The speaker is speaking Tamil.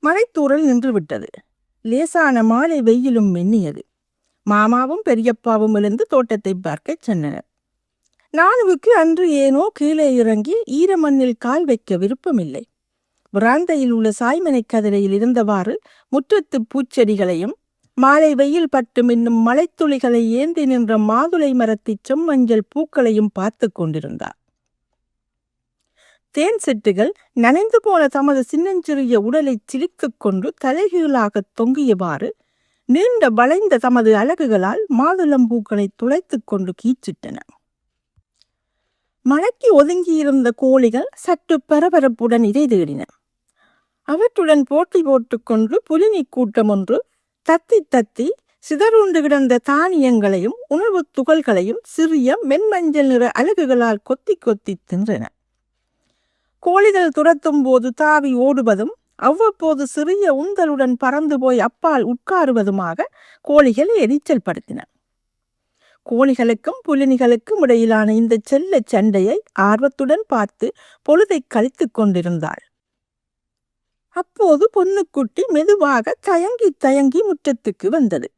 மழைத்தூறல் நின்றுவிட்டது. லேசான மாலை வெயிலும் மின்னியது. மாமாவும் பெரியப்பாவும் எழுந்து தோட்டத்தை பார்க்க சென்றனர். நானுவுக்கு அன்று ஏனோ கீழே இறங்கி ஈரமண்ணில் கால் வைக்க விருப்பமில்லை. விராந்தையில் உள்ள சாய்மனை கதிரையில் இருந்தவாறு முற்றத்து பூச்செடிகளையும் மாலை வெயில் பட்டு மின்னும் மலைத்துளிகளை ஏந்தி நின்ற மாதுளை மரத்தி செம்மஞ்சள் பூக்களையும் பார்த்து கொண்டிருந்தார். தேன் சிட்டுகள் நனைந்து போன தமது சின்னஞ்சிறிய உடலை சிலித்துக் கொண்டு தலைகீழாக தொங்கியவாறு நீண்ட வளைந்த தமது அலகுகளால் மாதுளம்பூக்களை துளைத்துக் கொண்டு கீச்சிட்டன. மழைக்கு ஒதுங்கியிருந்த கோழிகள் சற்று பரபரப்புடன் இதை தேடின. அவற்றுடன் போட்டி போட்டுக்கொண்டு புலினி கூட்டம் ஒன்று தத்தி தத்தி சிதறுண்டு கிடந்த தானியங்களையும் உணவுத் துகள்களையும் சிறிய மென்மஞ்சள் நிற அலகுகளால் கொத்தி கொத்தி தின்றன. கோழிகள் துரத்தும் போது தாவி ஓடுவதும் அவ்வப்போது சிறிய உந்தலுடன் பறந்து போய் அப்பால் உட்காருவதுமாக கோழிகளை எரிச்சல் படுத்தின. கோழிகளுக்கும் புலினிகளுக்கும் இடையிலான இந்த செல்ல சண்டையை ஆர்வத்துடன் பார்த்து பொழுதை கழித்துக் கொண்டிருந்தாள். அப்போது பொன்னுக்குட்டி மெதுவாக தயங்கி தயங்கி முற்றத்துக்கு வந்தது.